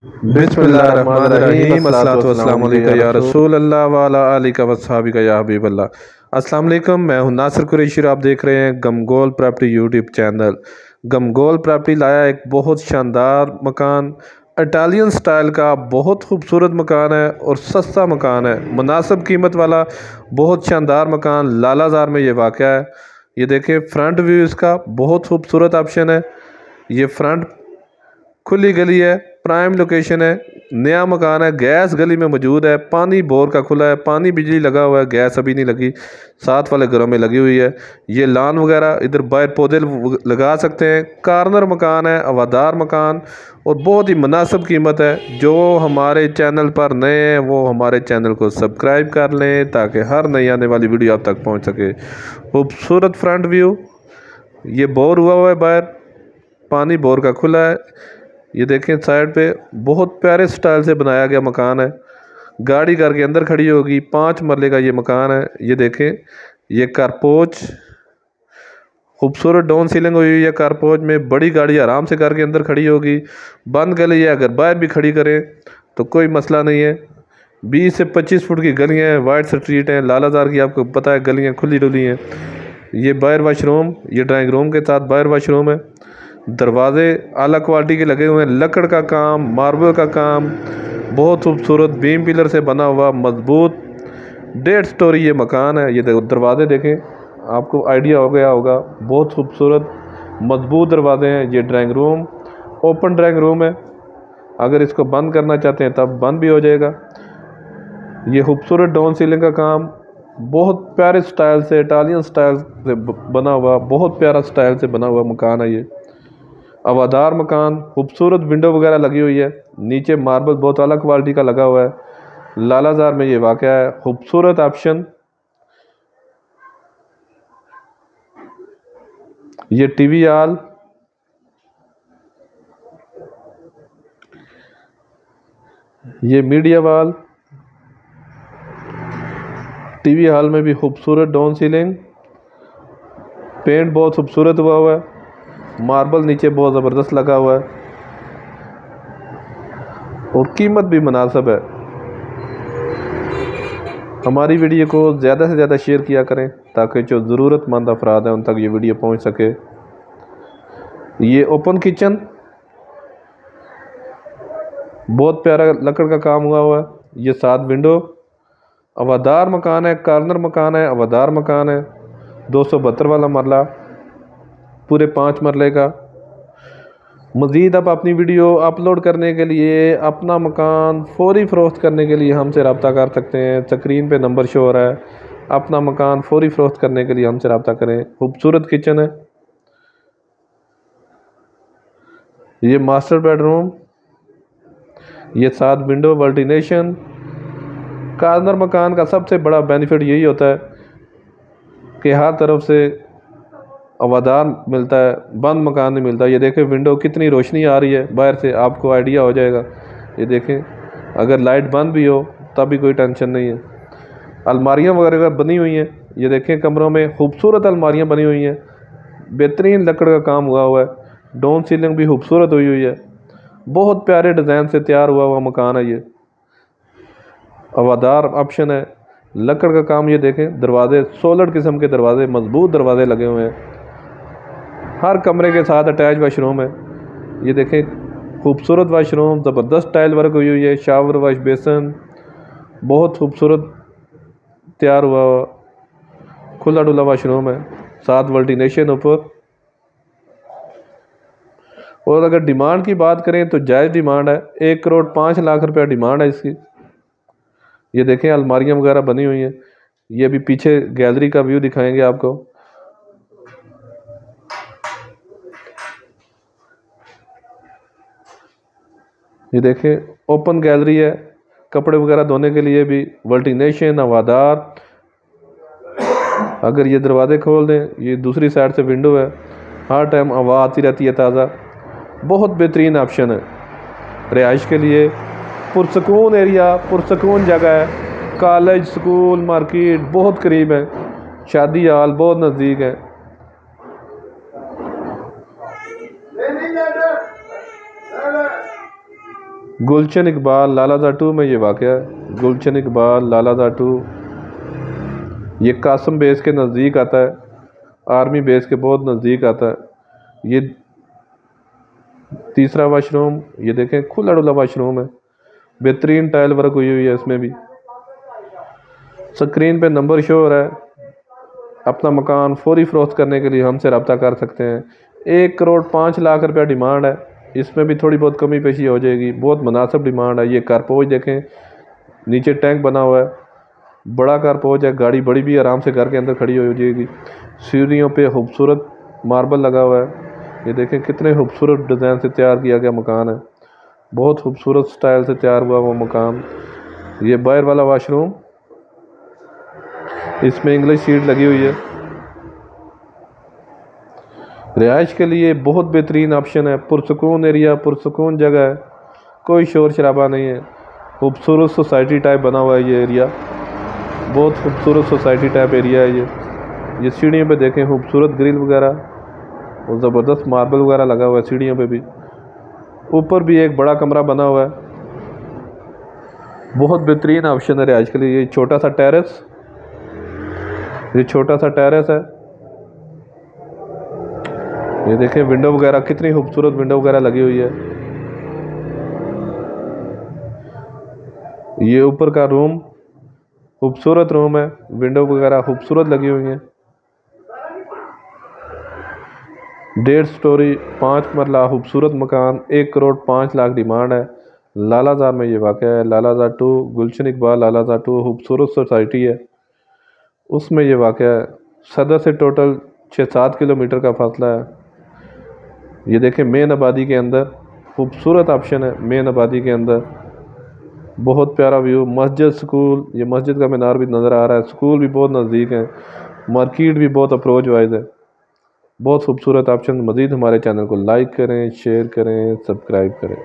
बिस्मिल्लाहिर्रहमानिर्रहीम अस्सलातु वस्सलामु अलैका या रसूल अल्लाह व अला आलिका व अस्हाबिका या हबीब अल्लाह। अस्सलाम वालेकुम, मैं हूं नासिर कुरैशी और आप देख रहे हैं गमगोल प्रॉपर्टी यूट्यूब चैनल। गमगोल प्रॉपर्टी लाया एक बहुत शानदार मकान, इटालियन स्टाइल का बहुत खूबसूरत मकान है और सस्ता मकान है, मुनासिब कीमत वाला बहुत शानदार मकान लालाजार में ये वाक़या है। ये देखें फ्रंट व्यू इसका बहुत खूबसूरत ऑप्शन है। ये फ्रंट खुली गली है, प्राइम लोकेशन है, नया मकान है, गैस गली में मौजूद है, पानी बोर का खुला है, पानी बिजली लगा हुआ है, गैस अभी नहीं लगी, साथ वाले घरों में लगी हुई है। ये लान वगैरह इधर बाहर पौधे लगा सकते हैं। कॉर्नर मकान है, हवादार मकान और बहुत ही मुनासिब कीमत है। जो हमारे चैनल पर नए हैं वो हमारे चैनल को सब्सक्राइब कर लें ताकि हर नई आने वाली वीडियो आप तक पहुँच सके। खूबसूरत फ्रंट व्यू, ये बोर हुआ है, बाहर पानी बोर का खुला है। ये देखें साइड पे बहुत प्यारे स्टाइल से बनाया गया मकान है, गाड़ी घर के अंदर खड़ी होगी। 5 मरले का ये मकान है। ये देखें ये कारपोच, खूबसूरत डाउन सीलिंग हुई हुई है। कारपोच में बड़ी गाड़ी आराम से घर के अंदर खड़ी होगी। बंद गली है, अगर बाहर भी खड़ी करें तो कोई मसला नहीं है। 20 से 25 फुट की गलियाँ हैं, वाइड स्ट्रीट हैं, लालाजार की आपको पता है गलियाँ खुली डुली हैं। ये बाहर वाशरूम, ये ड्राइंग रूम के साथ बाहर वाशरूम है। दरवाजे आला क्वालिटी के लगे हुए हैं, लकड़ का काम, मार्बल का काम, बहुत खूबसूरत बीम पिलर से बना हुआ मजबूत 1.5 स्टोरी ये मकान है। ये दरवाजे देखें, आपको आइडिया हो गया होगा, बहुत खूबसूरत मजबूत दरवाजे हैं। ये drawing room open drawing room है, अगर इसको बंद करना चाहते हैं तब बंद भी हो जाएगा। ये खूबसूरत डाउन सीलिंग का काम बहुत प्यारे स्टाइल से, इटालियन स्टाइल से बना हुआ, बहुत प्यारा स्टाइल से बना हुआ मकान है। ये हवादार मकान, खूबसूरत विंडो वगैरह लगी हुई है, नीचे मार्बल बहुत अलग क्वालिटी का लगा हुआ है। लालाजार में ये वाक़या है, खूबसूरत ऑप्शन। ये टीवी हॉल, ये मीडिया वॉल, टीवी हॉल में भी खूबसूरत डाउन सीलिंग, पेंट बहुत खूबसूरत हुआ है, मार्बल नीचे बहुत ज़बरदस्त लगा हुआ है और कीमत भी मुनासिब है। हमारी वीडियो को ज़्यादा से ज़्यादा शेयर किया करें ताकि जो ज़रूरतमंद अफराद हैं उन तक ये वीडियो पहुंच सके। ये ओपन किचन, बहुत प्यारा लकड़ का काम हुआ है। ये 7 विंडो, हवादार मकान है, कॉर्नर मकान है, हवादार मकान है। 272 वाला मरला, पूरे 5 मरले का। मज़ीद आप अपनी वीडियो अपलोड करने के लिए, अपना मकान फौरी फ़रोख्त करने के लिए हमसे रब्ता कर सकते हैं। स्क्रीन पे नंबर शो हो रहा है, अपना मकान फौरी फ़रोख्त करने के लिए हमसे रब्ता करें। खूबसूरत किचन है। ये मास्टर बेडरूम, ये 7 विंडो वर्टिनेशन। कॉर्नर मकान का सबसे बड़ा बेनिफिट यही होता है कि हर तरफ से हवादार मिलता है, बंद मकान नहीं मिलता। ये देखें विंडो कितनी रोशनी आ रही है बाहर से, आपको आइडिया हो जाएगा। ये देखें अगर लाइट बंद भी हो तब भी कोई टेंशन नहीं है। अलमारियाँ वगैरह बनी हुई हैं, ये देखें कमरों में खूबसूरत अलमारियाँ बनी हुई हैं, बेहतरीन लकड़ का काम हुआ है। डाउन सीलिंग भी खूबसूरत हुई हुई है, बहुत प्यारे डिज़ाइन से तैयार हुआ मकान है। ये हवादार ऑप्शन है, लकड़ का काम। ये देखें दरवाजे सोलर किस्म के दरवाजे, मजबूत दरवाजे लगे हुए हैं। हर कमरे के साथ अटैच वाशरूम है। ये देखें खूबसूरत वाशरूम, ज़बरदस्त टाइल वर्क हुई हुई है, शावर वाश बेसन बहुत खूबसूरत तैयार हुआ, खुला डुला वाशरूम है, 7 वर्टिनेशन ऊपर। और अगर डिमांड की बात करें तो जायज़ डिमांड है, 1,05,00,000 रुपया डिमांड है इसकी। ये देखें अलमारियाँ वगैरह बनी हुई हैं। ये भी पीछे गैलरी का व्यू दिखाएंगे आपको। ये देखें ओपन गैलरी है, कपड़े वगैरह धोने के लिए भी वर्टिनेशन, हवादार। अगर ये दरवाजे खोल दें, ये दूसरी साइड से विंडो है, हर टाइम हवा आती रहती है ताज़ा। बहुत बेहतरीन ऑप्शन है रिहाइश के लिए। पुरसकून एरिया, पुरसकून जगह है, कॉलेज, स्कूल, मार्केट बहुत करीब है, शादी हाल बहुत नज़दीक है। गुलशन इकबाल लालाजा 2 में ये वाक़या है। गुलशन इकबाल लालाजा 2 ये कासम बेस के नज़दीक आता है, आर्मी बेस के बहुत नज़दीक आता है। ये तीसरा वाशरूम, ये देखें खुला डुला वाशरूम है, बेहतरीन टाइल वर्क हुई हुई है। इसमें भी स्क्रीन पे नंबर शो हो रहा है। अपना मकान फौरी फ़रोख्त करने के लिए हमसे रब्ता कर सकते हैं। 1,05,00,000 रुपया डिमांड है। इसमें भी थोड़ी बहुत कमी पेशी हो जाएगी। बहुत मुनासिब डिमांड है। ये कारपोच देखें, नीचे टैंक बना हुआ है, बड़ा कारपोच है। गाड़ी बड़ी भी आराम से घर के अंदर खड़ी हो जाएगी। सीढ़ियों पे खूबसूरत मार्बल लगा हुआ है। ये देखें कितने खूबसूरत डिज़ाइन से तैयार किया गया मकान है। बहुत खूबसूरत स्टाइल से तैयार हुआ वो मकान। ये बाहर वाला वाशरूम, इसमें इंग्लिश सीट लगी हुई है। रिहाइश के लिए बहुत बेहतरीन ऑप्शन है। पुरसकून एरिया, पुरसकून जगह है, कोई शोर शराबा नहीं है। खूबसूरत सोसाइटी टाइप बना हुआ है ये एरिया, बहुत खूबसूरत सोसाइटी टाइप एरिया है ये सीढ़ियों पे देखें खूबसूरत ग्रिल वगैरह और ज़बरदस्त मार्बल वगैरह लगा हुआ है सीढ़ियों पे भी। ऊपर भी एक बड़ा कमरा बना हुआ है। बहुत बेहतरीन ऑप्शन है रिहाइश के लिए। ये छोटा सा टेरेस, ये छोटा सा टेरेस है। ये देखें विंडो वगैरह, कितनी खूबसूरत विंडो वगैरह लगी हुई है। ये ऊपर का रूम खूबसूरत रूम है, विंडो वगैरह खूबसूरत लगी हुई हैं। 1.5 स्टोरी 5 मरला खूबसूरत मकान, 1,05,00,000 डिमांड है। लालाजा में ये वाक़या है। लालाजा 2, गुलशन इकबाल लालाजा 2 खूबसूरत सोसाइटी है, उसमें ये वाक़या है। सदर से टोटल 6-7 किलोमीटर का फासला है। ये देखें मेन आबादी के अंदर खूबसूरत ऑप्शन है। मेन आबादी के अंदर बहुत प्यारा व्यू। मस्जिद, स्कूल, ये मस्जिद का मीनार भी नज़र आ रहा है। स्कूल भी बहुत नज़दीक है, मार्केट भी बहुत अप्रोच वाइज है। बहुत खूबसूरत ऑप्शन। मज़ीद हमारे चैनल को लाइक करें, शेयर करें, सब्सक्राइब करें।